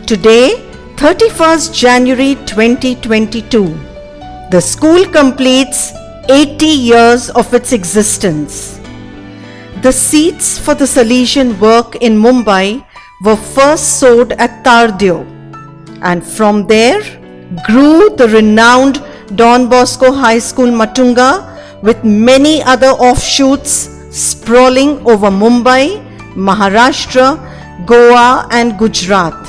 Today, 31st January 2022, the school completes 80 years of its existence. The seeds for the Salesian work in Mumbai were first sowed at Tardeo, and from there grew the renowned Don Bosco High School Matunga, with many other offshoots sprawling over Mumbai, Maharashtra, Goa and Gujarat.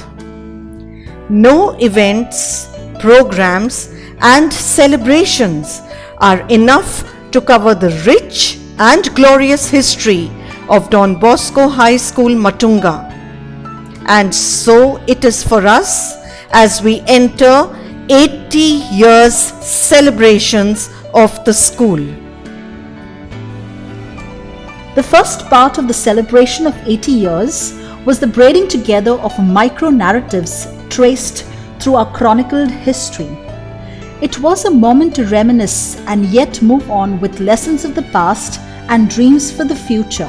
No events, programs and celebrations are enough to cover the rich and glorious history of Don Bosco High School Matunga. And so it is for us as we enter 80 years celebrations of the school. The first part of the celebration of 80 years was the braiding together of micro-narratives traced through our chronicled history. It was a moment to reminisce and yet move on with lessons of the past and dreams for the future.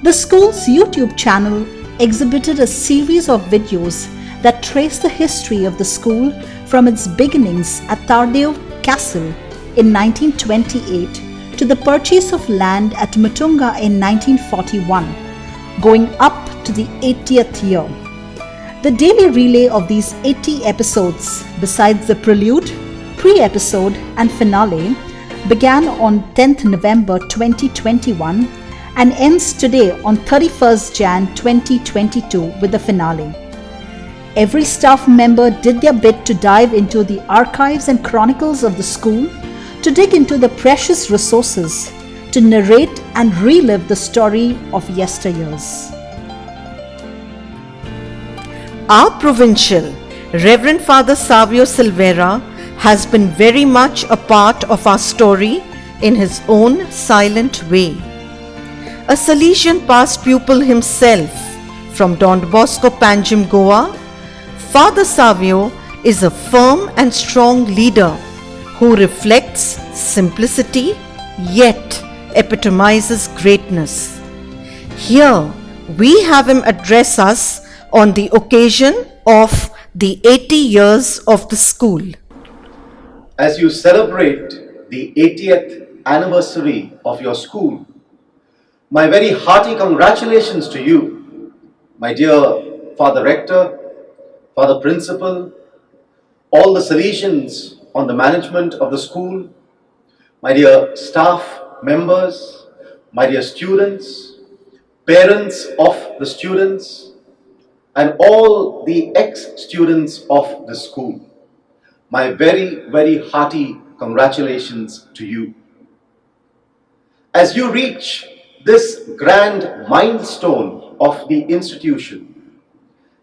The school's YouTube channel exhibited a series of videos that trace the history of the school from its beginnings at Tardeo Castle in 1928 to the purchase of land at Matunga in 1941, going up to the 80th year. The daily relay of these 80 episodes, besides the prelude, pre-episode and finale, began on 10th November 2021 and ends today on 31st Jan 2022 with the finale. Every staff member did their bit to dive into the archives and chronicles of the school, to dig into the precious resources, to narrate and relive the story of yesteryears. Our Provincial, Reverend Father Savio Silveira, has been very much a part of our story in his own silent way. A Salesian past pupil himself from Don Bosco, Panjim, Goa, Father Savio is a firm and strong leader who reflects simplicity yet epitomizes greatness. Here we have him address us on the occasion of the 80 years of the school. As you celebrate the 80th anniversary of your school, my very hearty congratulations to you, my dear Father Rector, Father Principal, all the Salesians on the management of the school, my dear staff members, my dear students, parents of the students, and all the ex-students of the school. My very, very hearty congratulations to you. As you reach this grand milestone of the institution,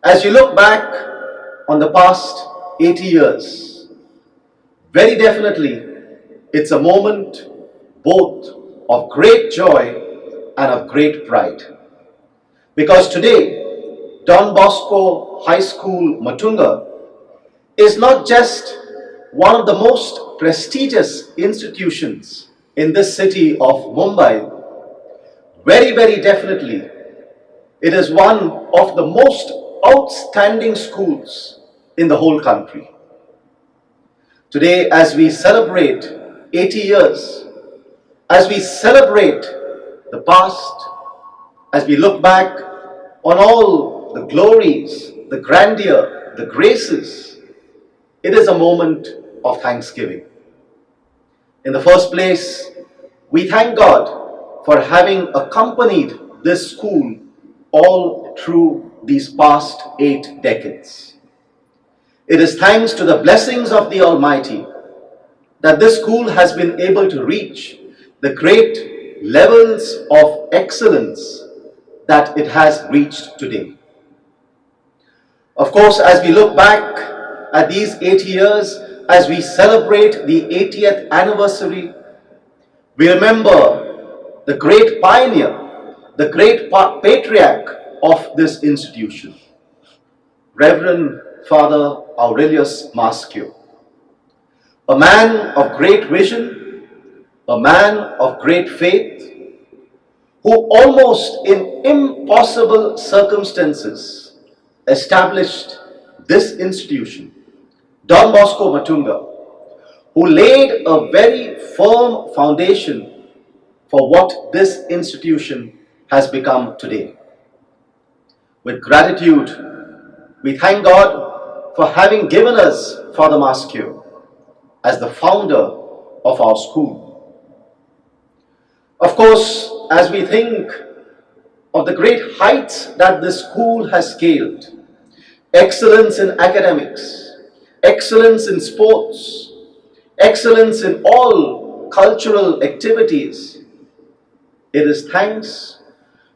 as you look back on the past 80 years, very definitely it's a moment both of great joy and of great pride. Because today, Don Bosco High School Matunga is not just one of the most prestigious institutions in this city of Mumbai. Very, very definitely, it is one of the most outstanding schools in the whole country. Today, as we celebrate 80 years, as we celebrate the past, as we look back on all the glories, the grandeur, the graces, it is a moment of thanksgiving. In the first place, we thank God for having accompanied this school all through these past 8 decades. It is thanks to the blessings of the Almighty that this school has been able to reach the great levels of excellence that it has reached today. Of course, as we look back at these 80 years, as we celebrate the 80th anniversary, we remember the great pioneer, the great patriarch of this institution, Reverend Father Aurelius Maschio, a man of great vision, a man of great faith, who almost in impossible circumstances established this institution, Don Bosco Matunga, who laid a very firm foundation for what this institution has become today. With gratitude, we thank God for having given us Father Mascio as the founder of our school. Of course, as we think of the great heights that this school has scaled, excellence in academics, excellence in sports, excellence in all cultural activities, it is thanks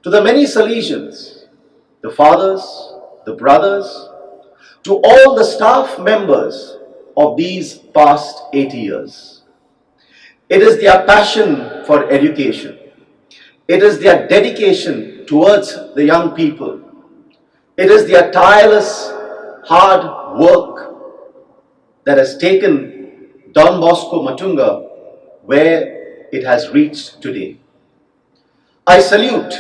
to the many Salesians, the fathers, the brothers, to all the staff members of these past 80 years. It is their passion for education. It is their dedication towards the young people. It is their tireless, hard work that has taken Don Bosco Matunga where it has reached today. I salute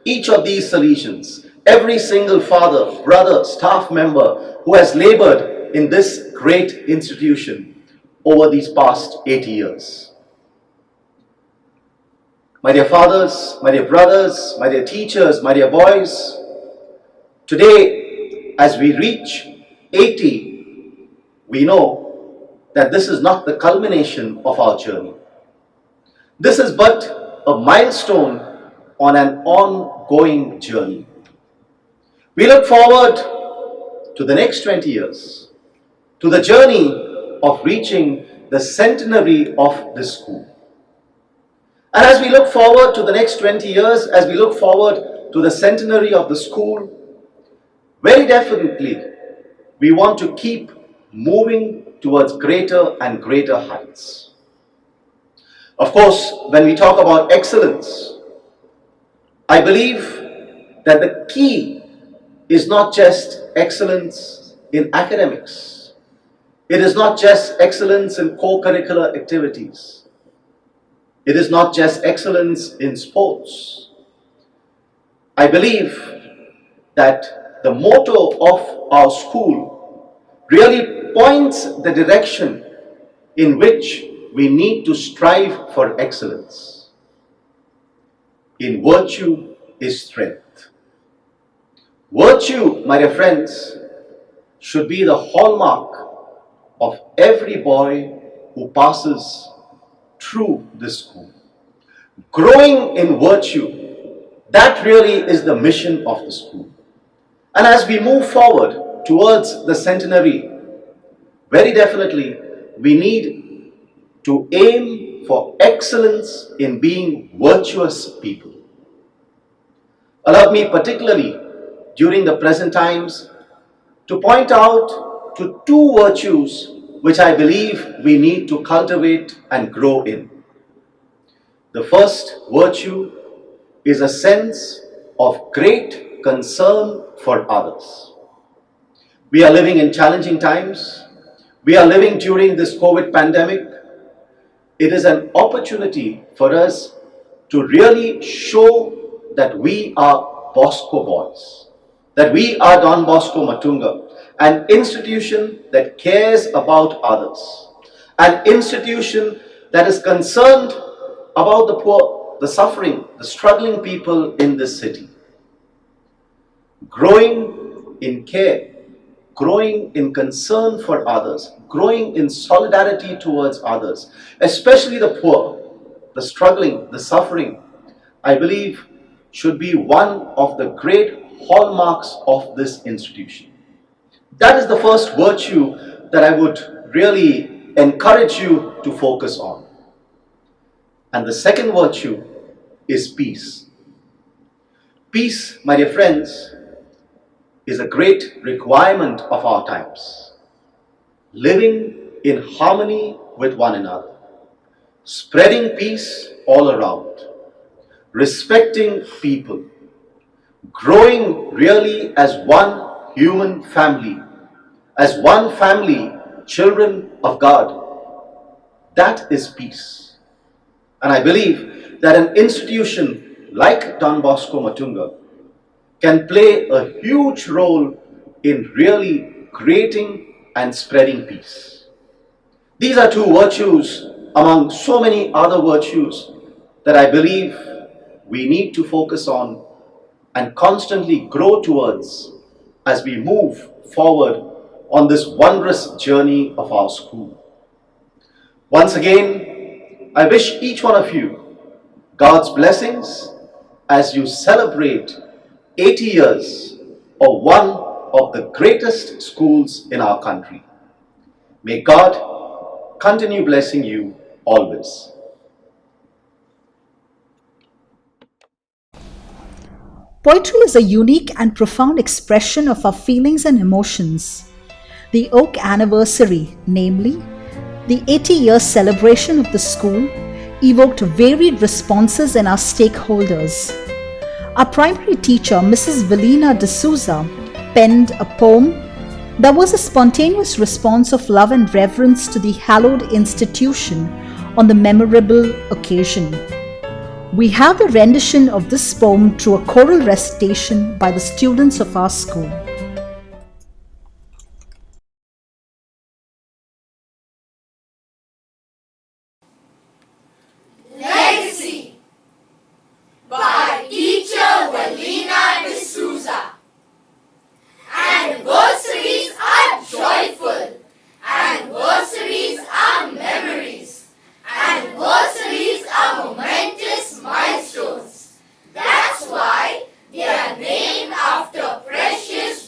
each of these Salesians, every single father, brother, staff member who has labored in this great institution over these past 80 years. My dear fathers, my dear brothers, my dear teachers, my dear boys, today as we reach 80, we know that this is not the culmination of our journey. This is but a milestone on an ongoing journey. We look forward to the next 20 years, to the journey of reaching the centenary of this school. And as we look forward to the next 20 years, as we look forward to the centenary of the school, very definitely we want to keep moving towards greater and greater heights. Of course, when we talk about excellence, I believe that the key is not just excellence in academics. It is not just excellence in co-curricular activities. It is not just excellence in sports. I believe that the motto of our school really points the direction in which we need to strive for excellence. In virtue is strength. Virtue, my dear friends, should be the hallmark of every boy who passes through this school. Growing in virtue, that really is the mission of the school. And as we move forward towards the centenary, very definitely we need to aim for excellence in being virtuous people. Allow me particularly during the present times to point out to two virtues which I believe we need to cultivate and grow in. The first virtue is a sense of great concern for others. We are living in challenging times. We are living during this COVID pandemic. It is an opportunity for us to really show that we are Bosco boys, that we are Don Bosco Matunga, an institution that cares about others, an institution that is concerned about the poor, the suffering, the struggling people in this city. Growing in care, growing in concern for others, growing in solidarity towards others, especially the poor, the struggling, the suffering, I believe should be one of the great hallmarks of this institution. That is the first virtue that I would really encourage you to focus on. And the second virtue is peace. Peace, my dear friends, is a great requirement of our times. Living in harmony with one another, spreading peace all around, respecting people, growing really as one human family, as one family, children of God. That is peace. And I believe that an institution like Don Bosco Matunga can play a huge role in really creating and spreading peace. These are two virtues among so many other virtues that I believe we need to focus on and constantly grow towards as we move forward on this wondrous journey of our school. Once again, I wish each one of you God's blessings as you celebrate 80 years of one of the greatest schools in our country. May God continue blessing you always. Poetry is a unique and profound expression of our feelings and emotions. The Oak Anniversary, namely, the 80-year celebration of the school, evoked varied responses in our stakeholders. Our primary teacher, Mrs. Crispino D'Souza, penned a poem that was a spontaneous response of love and reverence to the hallowed institution on the memorable occasion. We have a rendition of this poem through a choral recitation by the students of our school. Legacy by teacher Crispino D'Souza. Anniversaries are joyful. Anniversaries are memories. Anniversaries are momentous milestones. That's why they are named after precious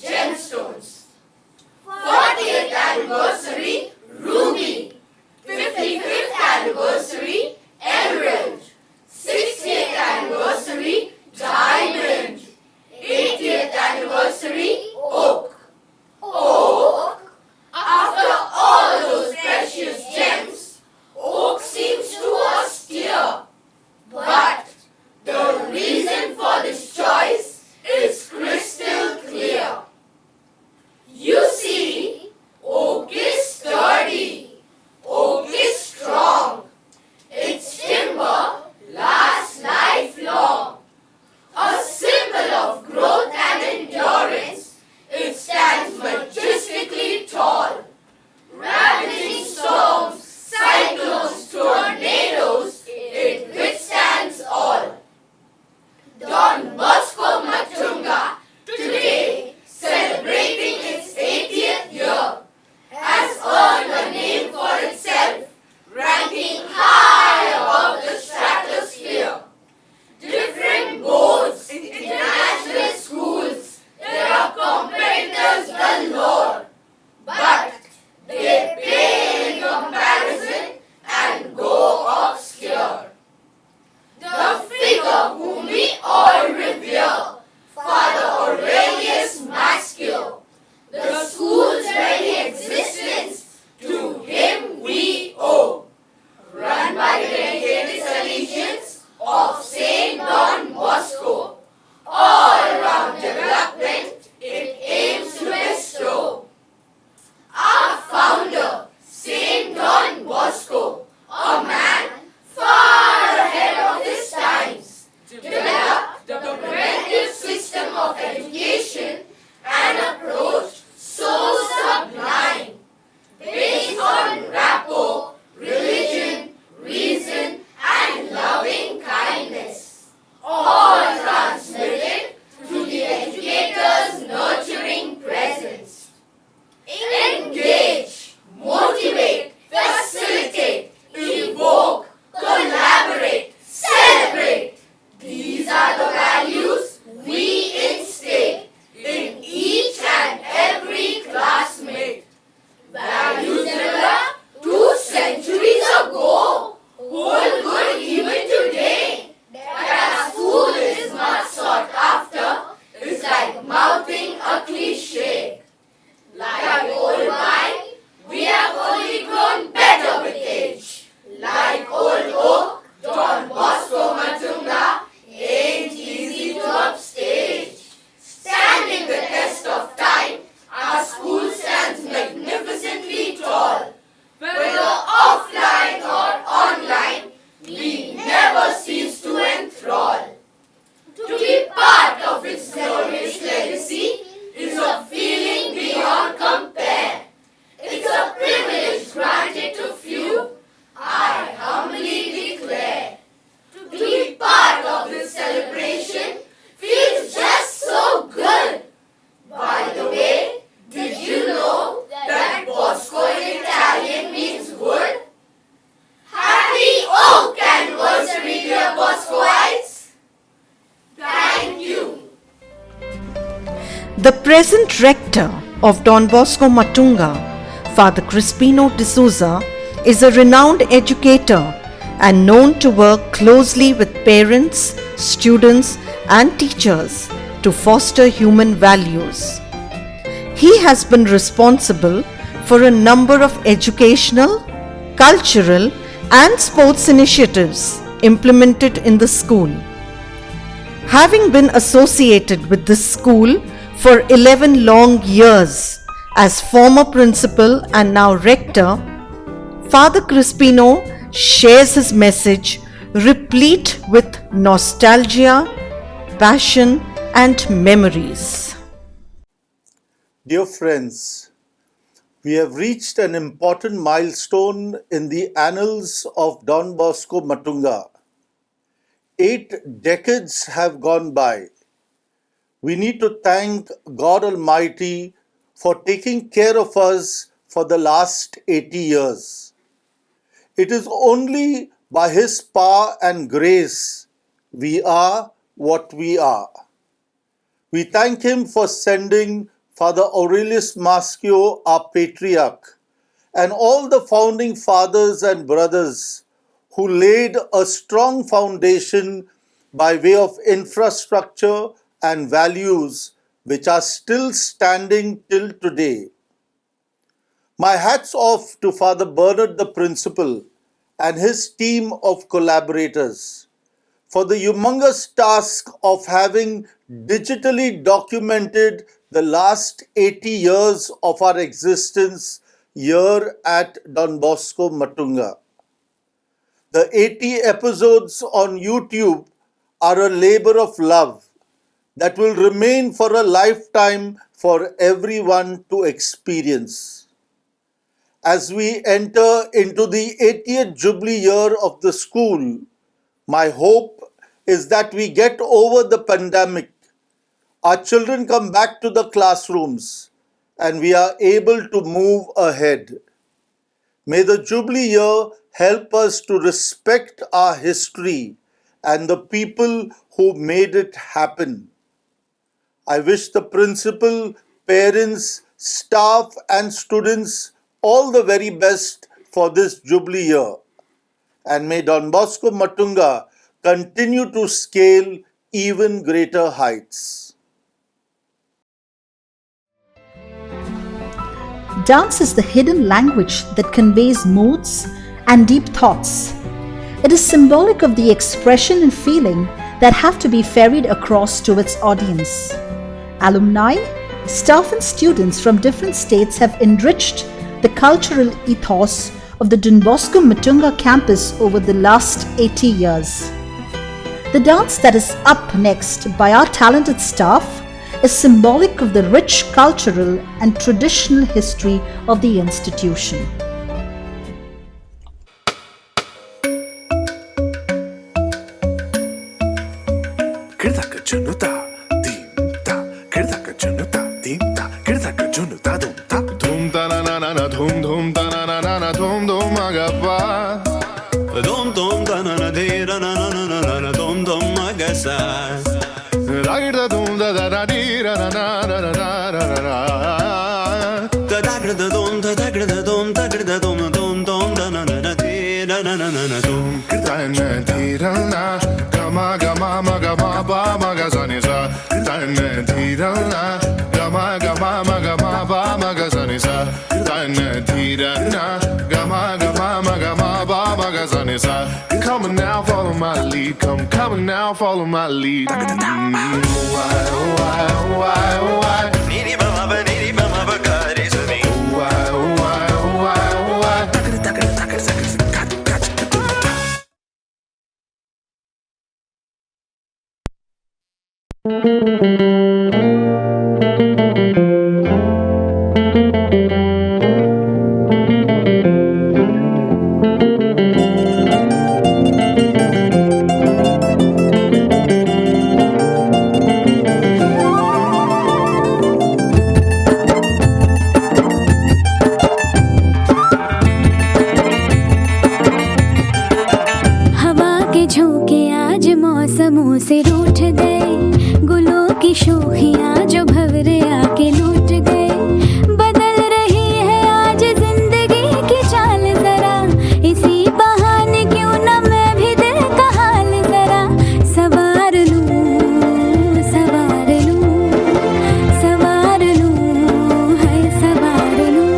The present rector of Don Bosco Matunga, Father Crispino D'Souza, is a renowned educator and known to work closely with parents, students, and teachers to foster human values. He has been responsible for a number of educational, cultural, and sports initiatives implemented in the school. Having been associated with this school for 11 long years as former principal and now rector, Father Crispino shares his message replete with nostalgia, passion, and memories. Dear friends, we have reached an important milestone in the annals of Don Bosco Matunga. 8 decades have gone by. We need to thank God Almighty for taking care of us for the last 80 years. It is only by His power and grace we are what we are. We thank Him for sending Father Aurelius Maschio, our patriarch, and all the founding fathers and brothers who laid a strong foundation by way of infrastructure and values which are still standing till today. My hats off to Father Bernard the Principal and his team of collaborators for the humongous task of having digitally documented the last 80 years of our existence here at Don Bosco Matunga. The 80 episodes on YouTube are a labor of love that will remain for a lifetime for everyone to experience. As we enter into the 80th Jubilee year of the school, my hope is that we get over the pandemic, our children come back to the classrooms, and we are able to move ahead. May the Jubilee year help us to respect our history and the people who made it happen. I wish the principal, parents, staff, and students all the very best for this Jubilee year. And may Don Bosco Matunga continue to scale even greater heights. Dance is the hidden language that conveys moods and deep thoughts. It is symbolic of the expression and feeling that have to be ferried across to its audience. Alumni, staff, and students from different states have enriched the cultural ethos of the Don Bosco Matunga campus over the last 80 years. The dance that is up next by our talented staff is symbolic of the rich cultural and traditional history of the institution. Come on now, follow my lead. Come on now, follow my lead. से रूठ गए गुलों की शोखियाँ जो भव सवरे आके लूट गए। बदल रही है आज जिंदगी की चाल जरा, इसी बहाने क्यों ना मैं भी दिल का हाल जरा सवार लूं, सवार लूं, सवार लूं, है सवार लूं।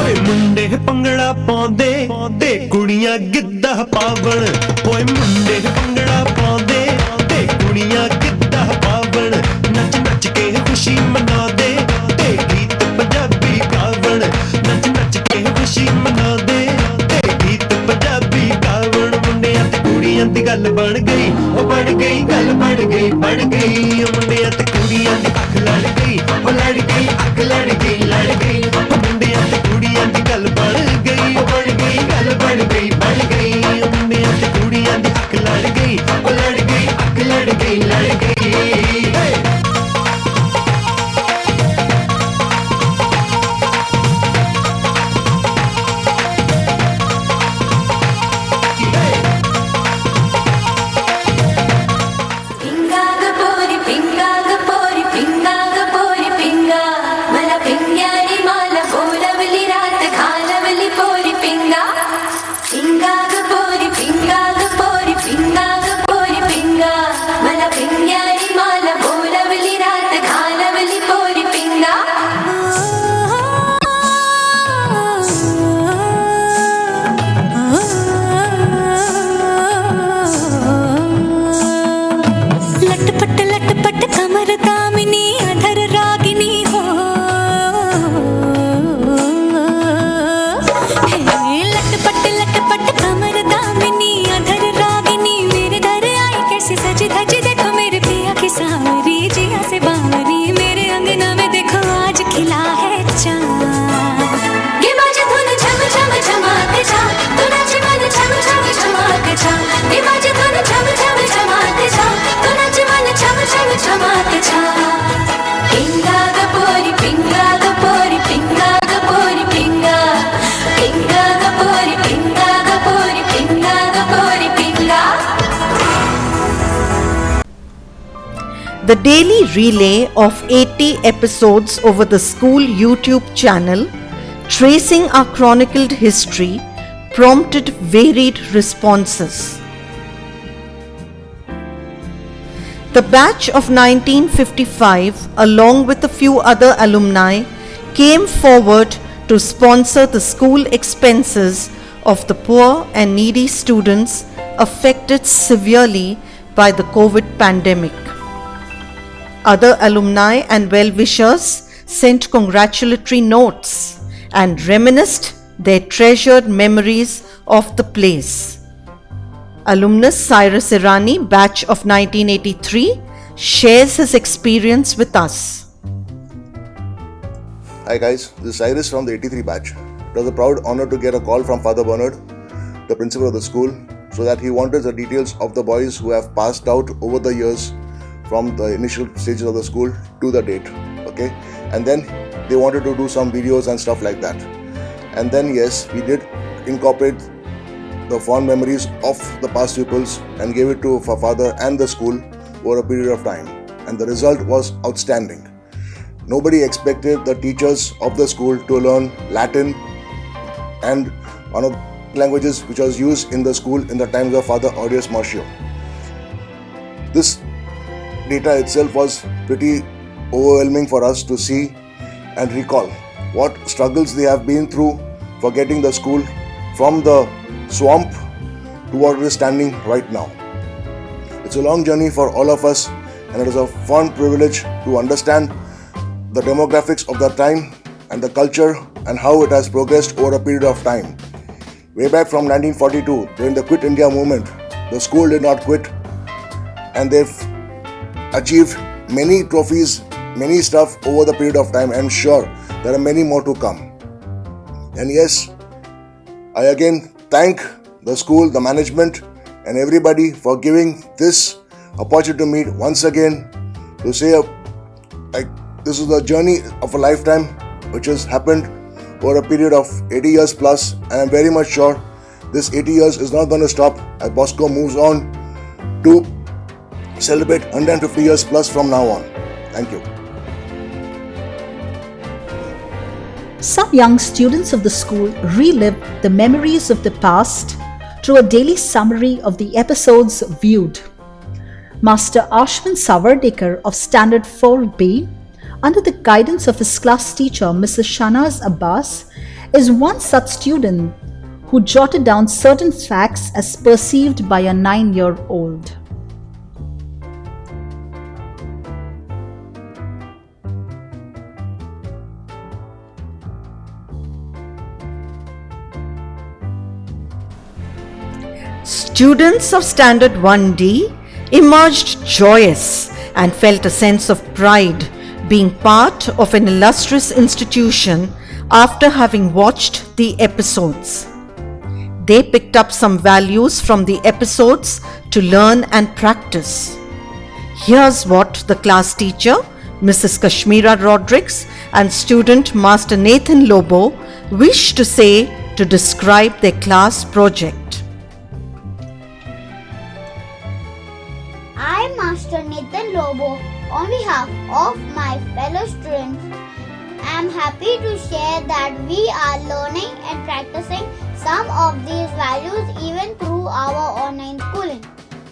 ਓਏ ਮੁੰਡੇ ਭੰਗੜਾ ਪਾਉਂਦੇ ਤੇ ਕੁੜੀਆਂ ਗਿੱਧਾ ਪਾਵਣ। ਓਏ ਮੁੰਡੇ ਭੰਗੜਾ ਪਾਉਂਦੇ ਤੇ ਕੁੜੀਆਂ ਗਿੱਧਾ ਪਾਵਣ। ਨੱਚ ਨੱਚ ਕੇ ਖੁਸ਼ੀ ਮਨਾਉਂਦੇ ਤੇ ਗੀਤ ਪੰਜਾਬੀ ਗਾਵਣ। ਨੱਚ ਨੱਚ ਕੇ ਖੁਸ਼ੀ ਮਨਾਉਂਦੇ ਤੇ ਗੀਤ ਪੰਜਾਬੀ ਗਾਵਣ। ਮੁੰਡਿਆਂ ਤੇ ਕੁੜੀਆਂ ਦੀ ਗੱਲ ਬਣ ਗਈ, ਉਹ ਬਣ ਗਈ ਗੱਲ ਬਣ ਗਈ ਬਣ ਗਈ। ਉਹ ਮੁੰਡਿਆਂ ਤੇ ਕੁੜੀਆਂ ਦੀ ਅੱਖ ਲੜ ਗਈ, ਉਹ ਲੜ ਗਈ ਅੱਖ ਲੜ ਗਈ ਲੜ ਗਈ। ਮੁੰਡਿਆਂ ਤੇ ਕੁੜੀਆਂ ਦੀ ਗੱਲ ਬਣ ਗਈ, ਉਹ ਬਣ ਗਈ ਗੱਲ ਬਣ ਗਈ ਬਣ ਗਈ। ਮੁੰਡਿਆਂ ਤੇ ਕੁੜੀਆਂ ਦੀ ਅੱਖ ਲੜ ਗਈ, ਉਹ ਲੜ ਗਈ ਅੱਖ ਲੜ ਗਈ ਲੜ ਗਈ। Pinga gapori pinga gapori pinga gapori pinga mala pingyani mala bolavli raat khalavli pori pinga pinga gapori pinga gapori pinga gapori pinga mala pingyani mala bolavli raat khalavli pori pinga लटपट लटपट कमर दामिनी अधर रागिनी हो हे लटपट लटपट कमर दामिनी अधर रागिनी मेरे दर आई कैसे सजी धजी देखो मेरे पिया की सांवरी जिया से बावरी मेरे अंगना में देखो आज खिला है चाँद ये बाजे धुन झम झम झमाके जा तू नाचे मन झम झम झमाके जा ये बाजे धुन झम झम झमाके जा तू नाचे मन झम झम झमाके जा पिंगा गपोरी पिंगा गपोरी पिंगा गपोरी पिंगा पिंगा गपोरी पिंगा गपोरी पिंगा गपोरी पिंगा। The daily relay of 80 episodes over the school YouTube channel, tracing our chronicled history, prompted varied responses. The batch of 1955, along with a few other alumni, came forward to sponsor the school expenses of the poor and needy students affected severely by the COVID pandemic. Other alumni and well-wishers sent congratulatory notes and reminisced their treasured memories of the place. Alumnus Cyrus Irani, batch of 1983, shares his experience with us. Hi guys, this is Cyrus from the 83 batch. It was a proud honor to get a call from Father Bernard, the principal of the school, so that he wanted the details of the boys who have passed out over the years from the initial stages of the school to the date. Okay, and then they wanted to do some videos and stuff like that. And then yes, we did incorporate the fond memories of the past pupils and gave it to our father and the school over a period of time. And the result was outstanding. Nobody expected the teachers of the school to learn Latin and one of the languages which was used in the school in the times of Father Aureus Martio. This data itself was pretty overwhelming for us to see and recall what struggles they have been through for getting the school from the swamp to what it is standing right now. It's a long journey for all of us, and it is a fond privilege to understand the demographics of that time and the culture and how it has progressed over a period of time. Way back from 1942, during the Quit India movement, the school did not quit, and they've achieved many trophies, many stuff over the period of time. I'm sure there are many more to come. And yes, I again thank the school, the management, and everybody for giving this opportunity to meet once again to say this is the journey of a lifetime which has happened over a period of 80 years plus, and I'm very much sure this 80 years is not going to stop as Bosco moves on to celebrate 150 years plus from now on. Thank you. Some young students of the school relive the memories of the past through a daily summary of the episodes viewed. Master Ashwin Savardekar of Standard 4B, under the guidance of his class teacher Mrs. Shanaz Abbas, is one such student who jotted down certain facts as perceived by a 9-year-old. Students of Standard 1D emerged joyous and felt a sense of pride being part of an illustrious institution after having watched the episodes. They picked up some values from the episodes to learn and practice. Here's what the class teacher, Mrs. Kashmira Rodrigues, and student Master Nathan Lobo wish to say to describe their class project. I, Master Nathan Lobo, on behalf of my fellow students, am happy to share that we are learning and practicing some of these values even through our online schooling.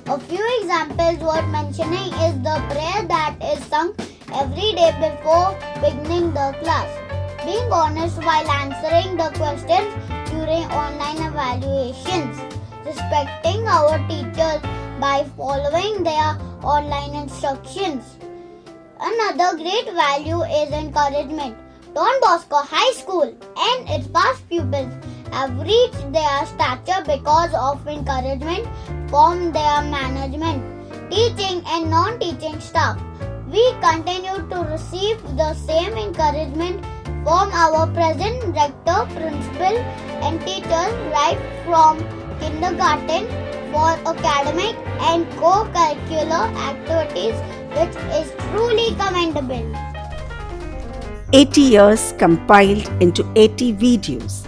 A few examples worth mentioning is the prayer that is sung every day before beginning the class, being honest while answering the questions during online evaluations, respecting our teachers by following their online instructions. Another great value is encouragement. Don Bosco High School and its past pupils have reached their stature because of encouragement from their management, teaching and non-teaching staff. We continue to receive the same encouragement from our present rector, principal and teachers right from kindergarten for academic and co-curricular activities, which is truly commendable. 80 years compiled into 80 videos,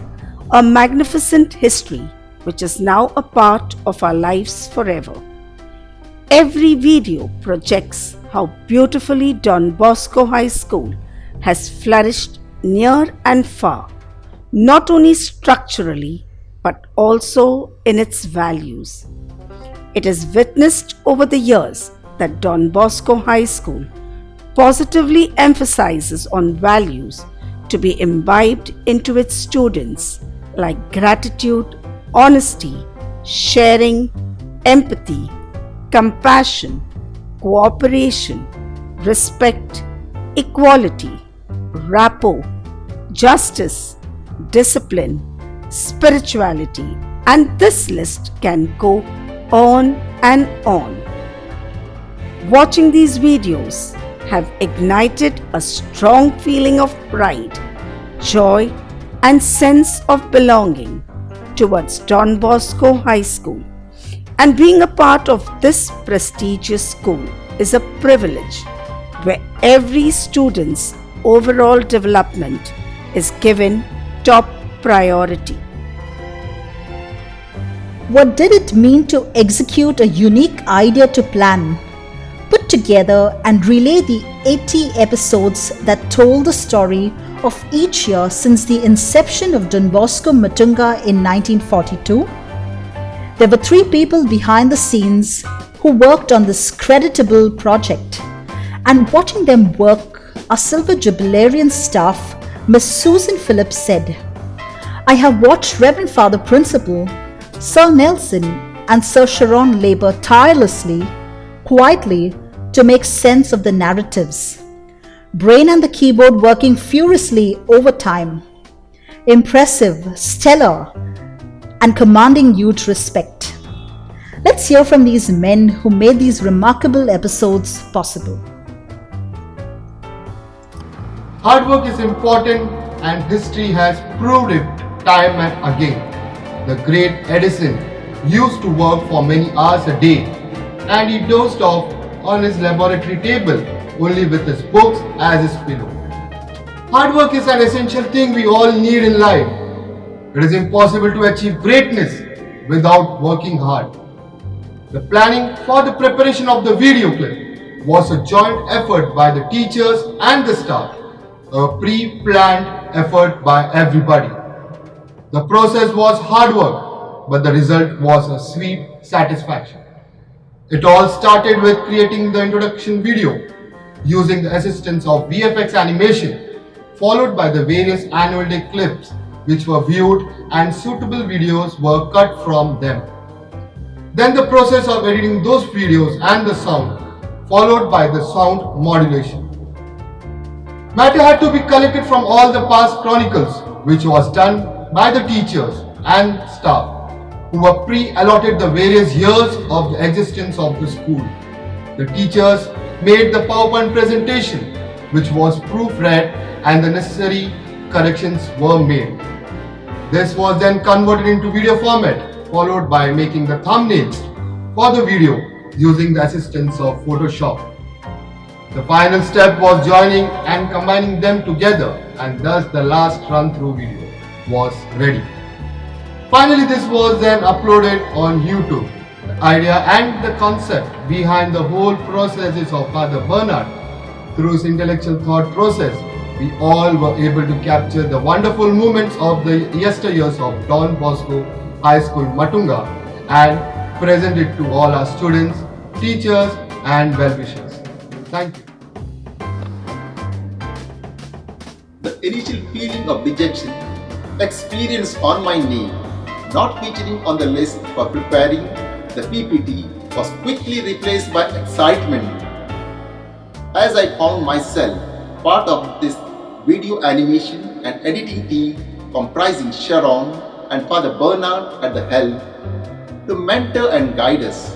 a magnificent history which is now a part of our lives forever. Every video projects how beautifully Don Bosco High School has flourished near and far, not only structurally but also in its values. It is witnessed over the years that Don Bosco High School positively emphasizes on values to be imbibed into its students like gratitude, honesty, sharing, empathy, compassion, cooperation, respect, equality, rapport, justice, discipline, spirituality, and this list can go on and on. Watching these videos have ignited a strong feeling of pride, joy, and sense of belonging towards Don Bosco High School. And being a part of this prestigious school is a privilege where every student's overall development is given top priority. What did it mean to execute a unique idea to plan, put together and relay the 80 episodes that told the story of each year since the inception of Don Bosco Matunga in 1942? There were 3 people behind the scenes who worked on this creditable project, and watching them work, our Silver Jubilarian staff, Miss Susan Phillips said, "I have watched Reverend Father Principal, Sir Nelson and Sir Sharon labor tirelessly, quietly, to make sense of the narratives. brain and the keyboard working furiously over time. Impressive, stellar, and commanding huge respect. Let's hear from these men who made these remarkable episodes possible. Hard work is important and history has proved it time and again. The great Edison used to work for many hours a day and he dozed off on his laboratory table only with his books as his pillow. Hard work is an essential thing we all need in life. It is impossible to achieve greatness without working hard. The planning for the preparation of the video clip was a joint effort by the teachers and the staff, a pre-planned effort by everybody. The process was hard work, but the result was a sweet satisfaction. It all started with creating the introduction video using the assistance of VFX animation, followed by the various annual day clips which were viewed and suitable videos were cut from them. Then the process of editing those videos and the sound, followed by the sound modulation. Matter had to be collected from all the past chronicles, which was done by the teachers and staff, who were pre-allotted the various years of the existence of the school. The teachers made the PowerPoint presentation, which was proofread and the necessary corrections were made. This was then converted into video format, followed by making the thumbnails for the video using the assistance of Photoshop. The final step was joining and combining them together, and thus the last run-through video was ready. Finally, this was then uploaded on YouTube. The idea and the concept behind the whole processes of Father Bernard, through his intellectual thought process, we all were able to capture the wonderful moments of the yesteryears of Don Bosco High School Matunga and present it to all our students, teachers and well-wishers. Thank you. The initial feeling of dejection experienced on my name, not featuring on the list for preparing the PPT, was quickly replaced by excitement as I found myself part of this video animation and editing team comprising Sharon and Father Bernard at the helm to mentor and guide us.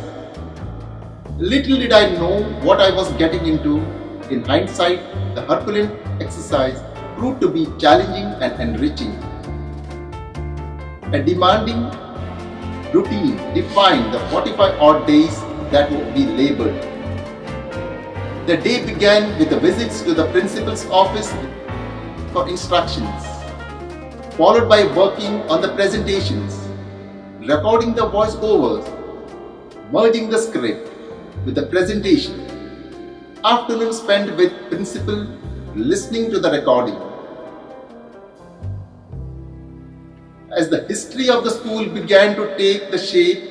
Little did I know what I was getting into. In hindsight, the Herculean exercise proved to be challenging and enriching. A demanding routine defined the 45 odd days that would be laboured. The day began with the visits to the principal's office for instructions, followed by working on the presentations, recording the voice-overs, merging the script with the presentation. Afternoon spent with principal listening to the recording. As the history of the school began to take the shape,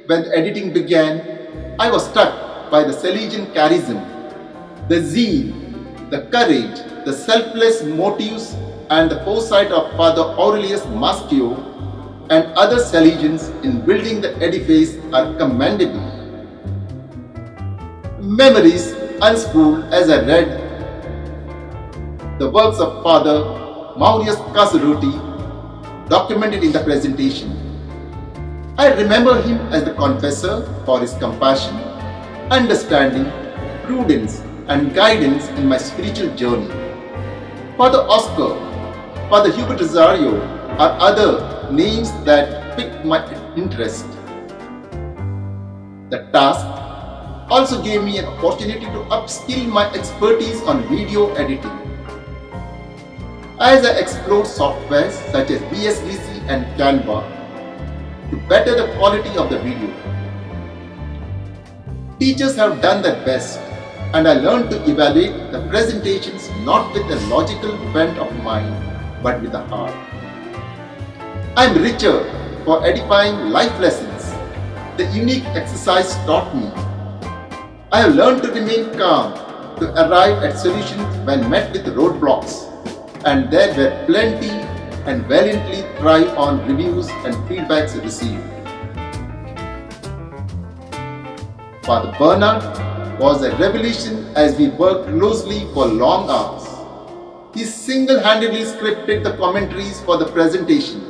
when the editing began, I was struck by the Salesian charism, the zeal, the courage, the selfless motives and the foresight of Father Aurelius Maschio and other Salesians in building the edifice are commendable. Memories unspooled as I read the works of Father Maurius Casaruti documented in the presentation. I remember him as the confessor for his compassion, understanding, prudence and guidance in my spiritual journey. Father Oscar, Father Hubert Rosario are other names that piqued my interest. The task also gave me an opportunity to upskill my expertise on video editing. As I explored softwares such as BSDC and Canva to better the quality of the video. Teachers have done their best, and I learned to evaluate the presentations not with a logical bent of mind, but with a heart. I am richer for edifying life lessons the unique exercise taught me. I have learned to remain calm, to arrive at solutions when met with roadblocks, and there were plenty, and valiantly thrive on reviews and feedbacks received. Father Bernard was a revelation as we worked closely for long hours. He single-handedly scripted the commentaries for the presentation,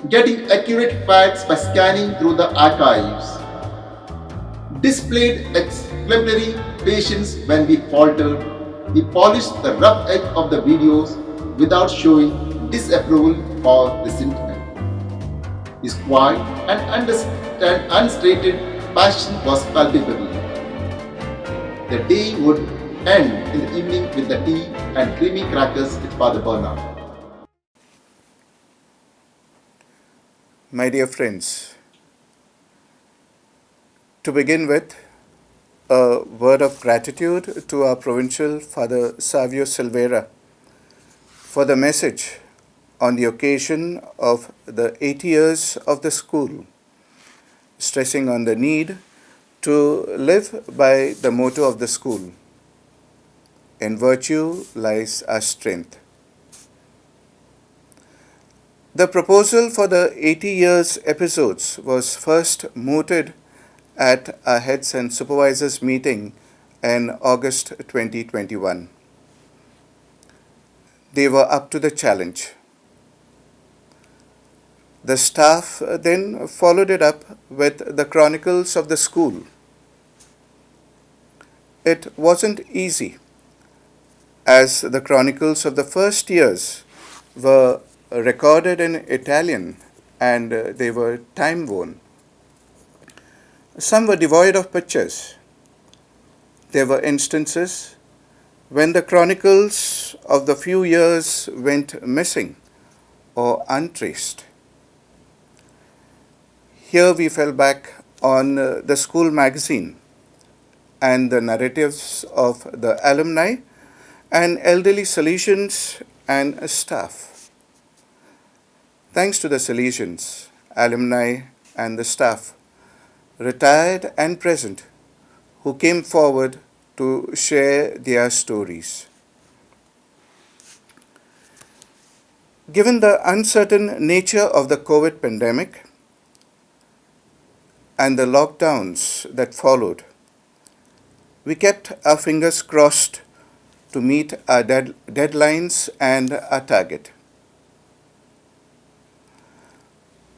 getting accurate facts by scanning through the archives, displayed exemplary patience when we faltered. He polished the rough edge of the videos without showing disapproval or resentment. His quiet and unstated passion was palpable. The day would end in the evening with the tea and creamy crackers with Father Bernard. My dear friends, to begin with, a word of gratitude to our Provincial Father Savio Silveira for the message on the occasion of the 80 years of the school, stressing on the need to live by the motto of the school, "In virtue lies our strength." The proposal for the 80 years episodes was first mooted at our heads and supervisors meeting in August 2021. They were up to the challenge. The staff then followed it up with the chronicles of the school. It wasn't easy, as the chronicles of the first years were recorded in Italian and they were time-worn. Some were devoid of pictures. There were instances when the chronicles of the few years went missing or untraced. Here we fell back on the school magazine and the narratives of the alumni and elderly Salesians and staff. Thanks to the Salesians, alumni and the staff, retired and present, who came forward to share their stories. Given the uncertain nature of the COVID pandemic and the lockdowns that followed, we kept our fingers crossed to meet our deadlines and our target.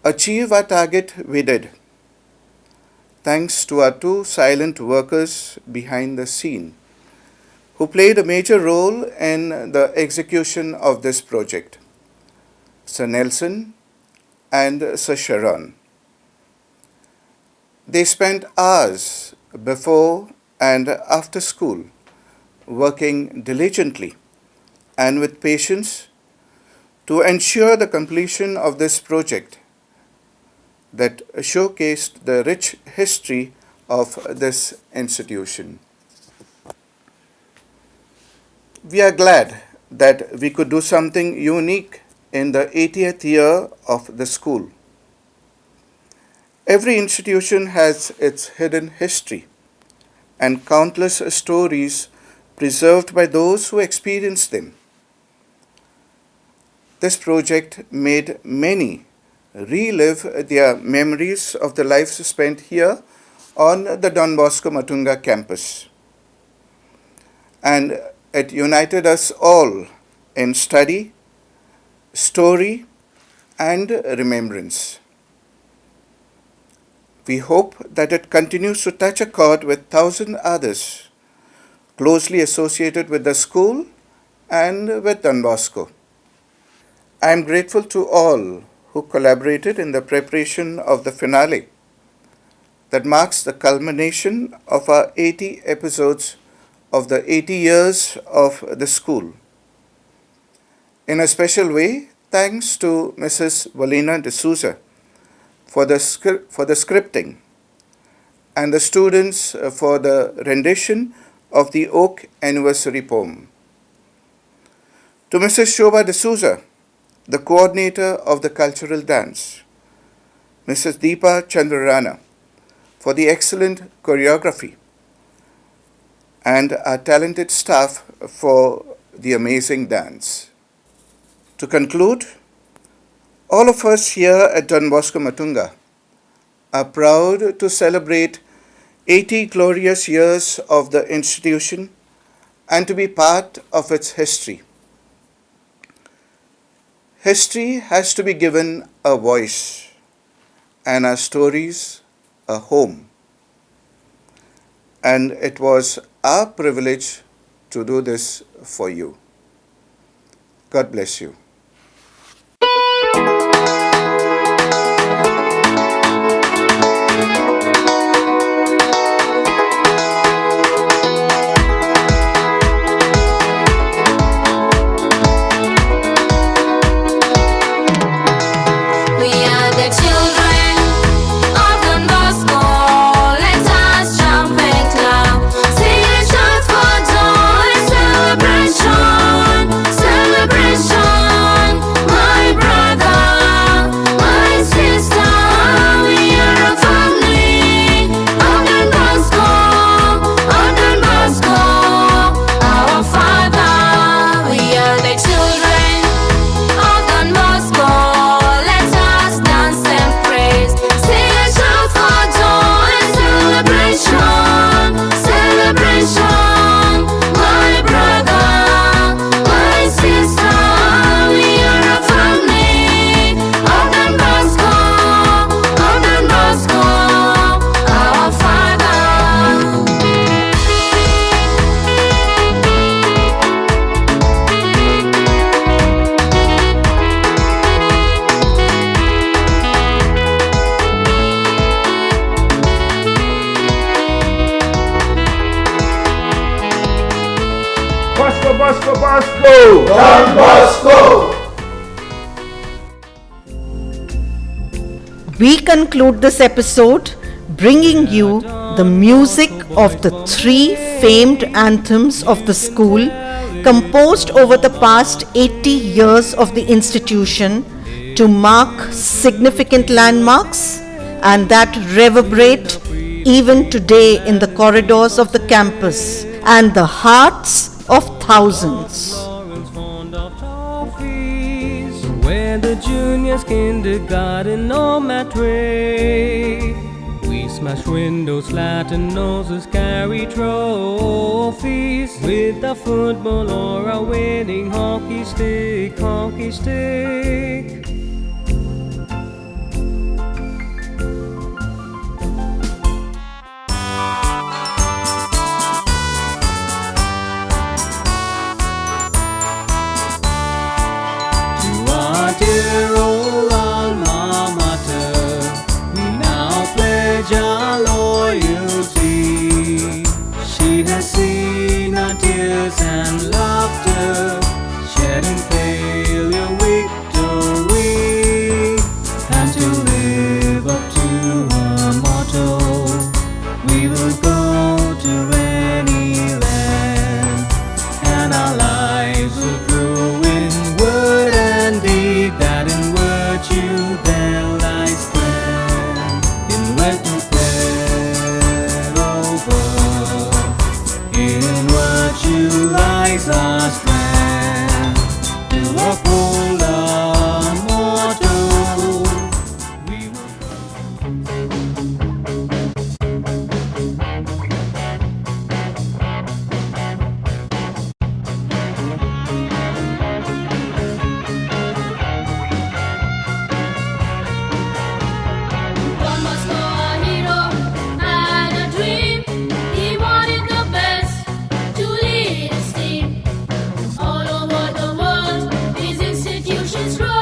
Achieve our target we did, thanks to our two silent workers behind the scene, who played a major role in the execution of this project, Sir Nelson and Sir Sharon. They spent hours before and after school working diligently and with patience to ensure the completion of this project that showcased the rich history of this institution. We are glad that we could do something unique in the 80th year of the school. Every institution has its hidden history and countless stories preserved by those who experienced them. This project made many relive their memories of the lives spent here on the Don Bosco Matunga campus. And it united us all in study, story, and remembrance. We hope that it continues to touch a chord with 1,000 others closely associated with the school and with Don Bosco. I am grateful to all who collaborated in the preparation of the finale that marks the culmination of our 80 episodes of the 80 years of the school. In a special way, thanks to Mrs. Crispino D'Souza for the scripting and the students for the rendition of the Oak Anniversary poem. To Mrs. Shobha D'Souza, the coordinator of the cultural dance, Mrs. Deepa Chandrarana, for the excellent choreography, and our talented staff for the amazing dance. To conclude, all of us here at Don Bosco Matunga are proud to celebrate 80 glorious years of the institution and to be part of its history. History has to be given a voice and our stories a home. And it was our privilege to do this for you. God bless you. We are the children of Don Bosco. Let us jump and clap, sing and shout for joy. Celebration, celebration. My brother, my sister, we are a family of Don Bosco, our Father. We are the children of Don Bosco. Let us dance and praise, sing and shout for joy. Celebration, celebration. My brother, my sister, we are a family of Don Bosco, our Father. Bosco, Bosco, Bosco! Don Bosco! We conclude this episode bringing you the music of the 3 famed anthems of the school, composed over the past 80 years of the institution to mark significant landmarks and that reverberate even today in the corridors of the campus and the hearts of thousands. Where the juniors, kindergarten or matray, we smash windows, flatten noses, carry trophies with a football or a winning hockey stick, hockey stick. Dear old alma mater, we now pledge our loyalty. She has seen our tears and laughter, shedding failure, victory, and to live up to her motto, we will go to any land, and our lives will grow in word and deed, that in virtue there lies strength, in what we spread over, in virtue lies our strength, to uphold our motto, we will Don Bosco, a hero, had a dream. He wanted the best to lead his team. All over the world, his institutions grow.